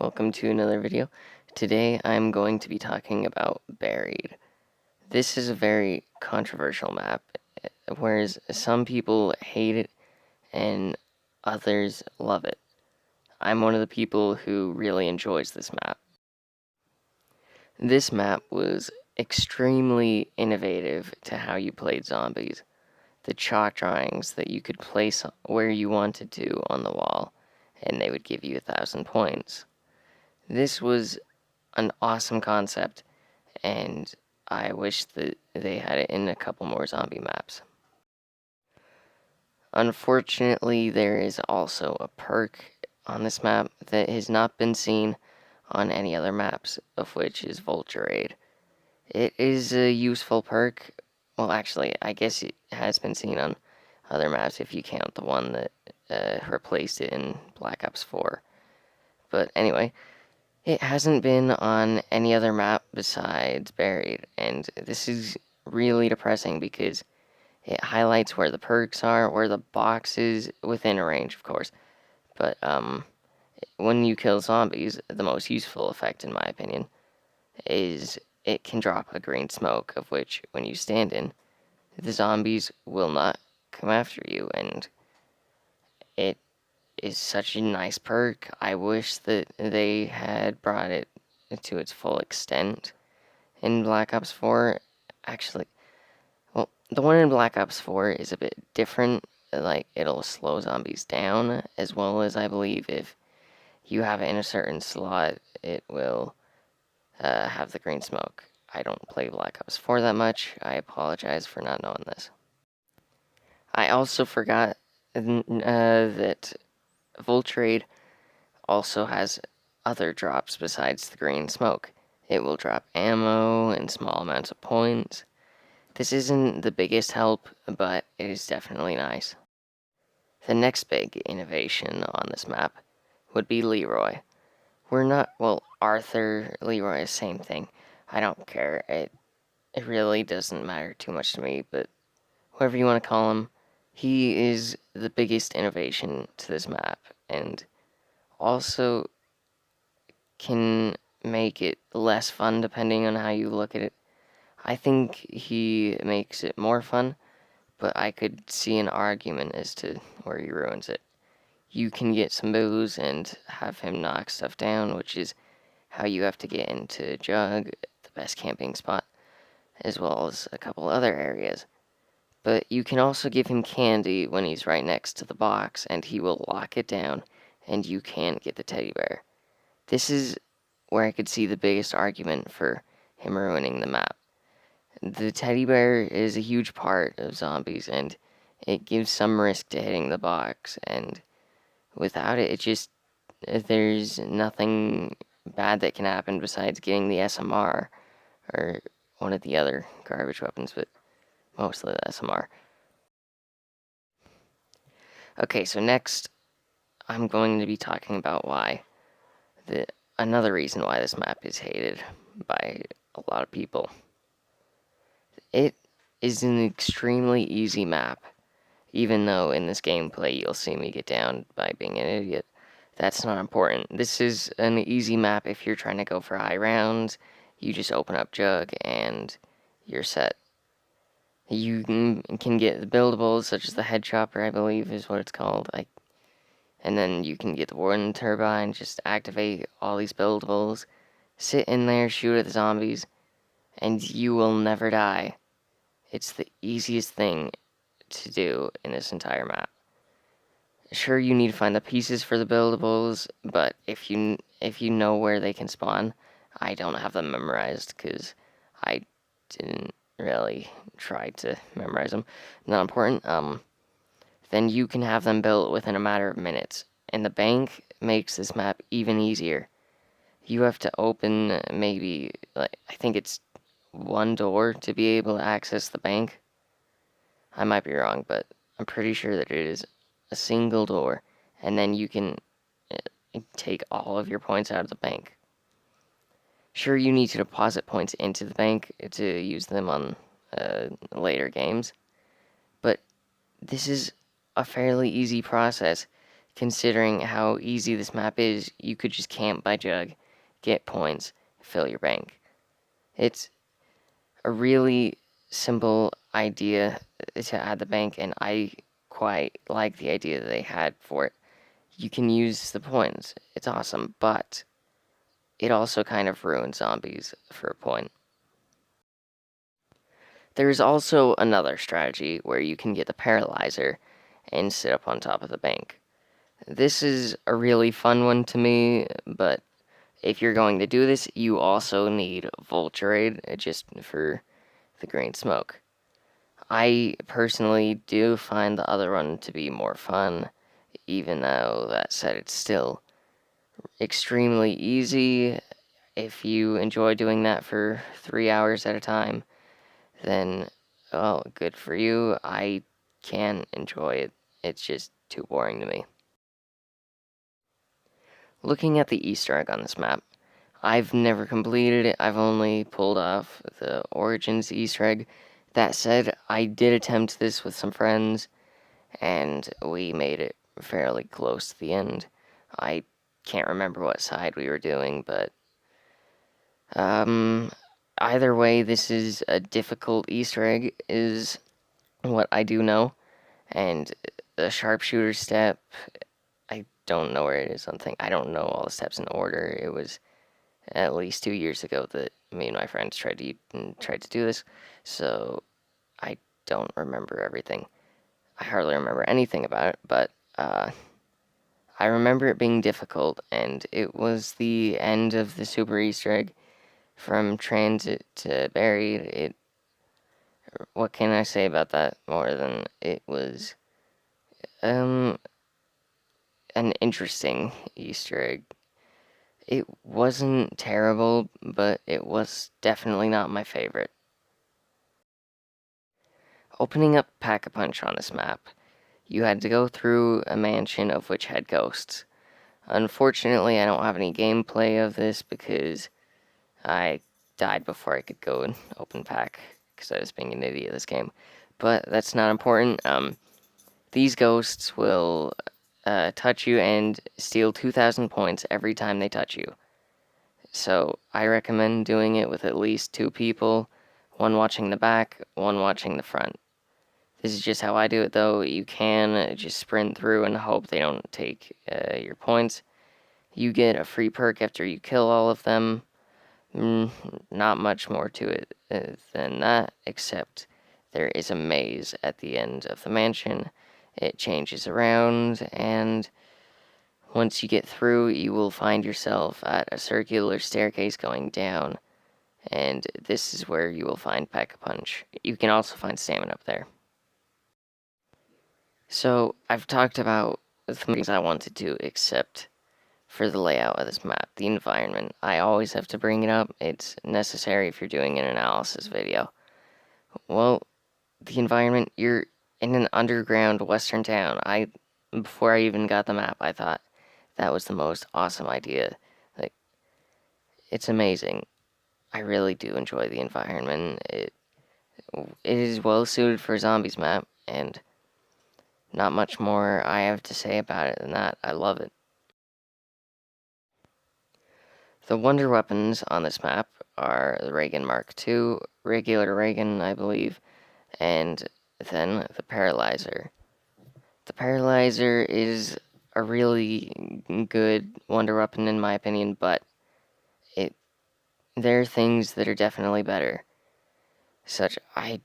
welcome to another video. Today I'm going to be talking about Buried. This is a very controversial map, whereas some people hate it and others love it. I'm one of the people who really enjoys this map. This map was extremely innovative to how you played zombies. The chalk drawings that you could place where you wanted to on the wall, and they would give you 1,000 points. This was an awesome concept, and I wish that they had it in a couple more zombie maps. Unfortunately, there is also a perk on this map that has not been seen on any other maps, of which is Vulture Aid. It is a useful perk. Well, actually, I guess it has been seen on other maps if you count the one that replaced it in Black Ops 4. But anyway, it hasn't been on any other map besides Buried, and this is really depressing because it highlights where the perks are, where the box is, within a range, of course. But when you kill zombies, the most useful effect, in my opinion, is it can drop a green smoke, of which, when you stand in, the zombies will not come after you, and it is such a nice perk. I wish that they had brought it to its full extent in Black Ops 4. Actually, well, the one in Black Ops 4 is a bit different. Like, it'll slow zombies down, as well as I believe if you have it in a certain slot, it will have the green smoke. I don't play Black Ops 4 that much. I apologize for not knowing this. I also forgot that Vulture Aid also has other drops besides the green smoke. It will drop ammo and small amounts of points. This isn't the biggest help, but it is definitely nice. The next big innovation on this map would be Leroy. Arthur, Leroy, same thing. I don't care. It really doesn't matter too much to me, but whoever you want to call him, he is the biggest innovation to this map, and also can make it less fun depending on how you look at it. I think he makes it more fun, but I could see an argument as to where he ruins it. You can get some booze and have him knock stuff down, which is how you have to get into Jug, the best camping spot, as well as a couple other areas. But you can also give him candy when he's right next to the box, and he will lock it down, and you can't get the teddy bear. This is where I could see the biggest argument for him ruining the map. The teddy bear is a huge part of zombies, and it gives some risk to hitting the box, and without it, there's nothing bad that can happen besides getting the SMR, or one of the other garbage weapons, but mostly the SMR. Okay, so next, I'm going to be talking about another reason why this map is hated by a lot of people. It is an extremely easy map, even though in this gameplay you'll see me get down by being an idiot. That's not important. This is an easy map if you're trying to go for high rounds. You just open up Jug and you're set. You can get the buildables, such as the head chopper, I believe is what it's called. And then you can get the Warden Turbine, just activate all these buildables, sit in there, shoot at the zombies, and you will never die. It's the easiest thing to do in this entire map. Sure, you need to find the pieces for the buildables, but if you know where they can spawn, I don't have them memorized because I didn't really try to memorize them. Not important. Then you can have them built within a matter of minutes. And the bank makes this map even easier. You have to open maybe, I think it's one door to be able to access the bank. I might be wrong, but I'm pretty sure that it is a single door, and then you can take all of your points out of the bank. Sure, you need to deposit points into the bank to use them on later games, but this is a fairly easy process. considering how easy this map is, you could just camp by Jug, get points, fill your bank. It's a really simple idea to add the bank, and I quite like the idea that they had for it. You can use the points. It's awesome, but it also kind of ruins zombies for a point. There's also another strategy where you can get the paralyzer and sit up on top of the bank. This is a really fun one to me, but if you're going to do this, you also need Vulture Aid just for the green smoke. I personally do find the other one to be more fun, even though that said, it's still extremely easy. If you enjoy doing that for 3 hours at a time, then, well, good for you. I can enjoy it. It's just too boring to me. Looking at the Easter egg on this map, I've never completed it. I've only pulled off the Origins Easter egg. That said, I did attempt this with some friends, and we made it fairly close to the end. I can't remember what side we were doing, but either way, this is a difficult Easter egg, is what I do know. And the sharpshooter step, I don't know where it is on thing. I don't know all the steps in order. It was at least 2 years ago that me and my friends tried to do this, so I don't remember everything. I hardly remember anything about it, but I remember it being difficult, and it was the end of the Super Easter egg. From Transit to Buried, what can I say about that more than it was an interesting Easter egg. It wasn't terrible, but it was definitely not my favorite. Opening up Pack-a-Punch on this map, you had to go through a mansion of which had ghosts. Unfortunately, I don't have any gameplay of this because I died before I could go and open pack because I was being an idiot this game. But that's not important. These ghosts will touch you and steal 2,000 points every time they touch you. So I recommend doing it with at least 2 people, one watching the back, one watching the front. This is just how I do it, though. You can just sprint through and hope they don't take your points. You get a free perk after you kill all of them. Not much more to it than that, except there is a maze at the end of the mansion. It changes around, and once you get through, you will find yourself at a circular staircase going down, and this is where you will find Pack-a-Punch. You can also find stamina up there. So, I've talked about the things I want to do, except for the layout of this map, the environment. I always have to bring it up. It's necessary if you're doing an analysis video. Well, the environment, you're in an underground western town. Before I even got the map, I thought that was the most awesome idea. Like, it's amazing. I really do enjoy the environment. It is well suited for a zombies map, and not much more I have to say about it than that. I love it. The wonder weapons on this map are the Ray Gun Mark II, regular Ray Gun, I believe, and then the Paralyzer. The Paralyzer is a really good wonder weapon in my opinion, but there are things that are definitely better. I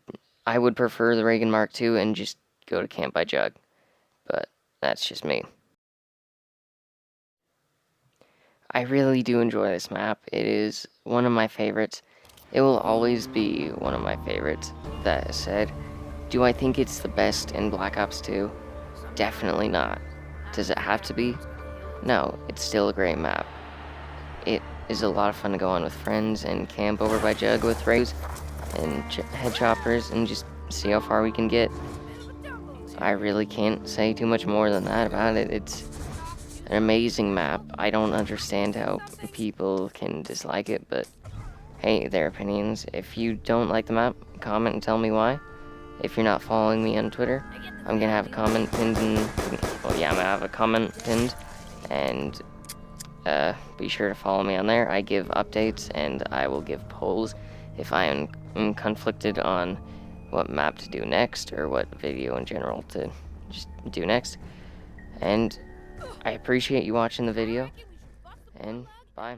would prefer the Ray Gun Mark II and just go to camp by Jug, but that's just me. I really do enjoy this map. It is one of my favorites. It will always be one of my favorites. That said, do I think it's the best in Black Ops 2? Definitely not. Does it have to be? No, it's still a great map. It is a lot of fun to go on with friends and camp over by Jug with rays and head choppers and just see how far we can get. I really can't say too much more than that about it. It's an amazing map. I don't understand how people can dislike it, but hey, their opinions. If you don't like the map, comment and tell me why. If you're not following me on Twitter, I'm gonna have a comment pinned I'm gonna have a comment pinned, and be sure to follow me on there. I give updates, and I will give polls if I am conflicted on what map to do next, or what video in general to just do next. And I appreciate you watching the video, and bye.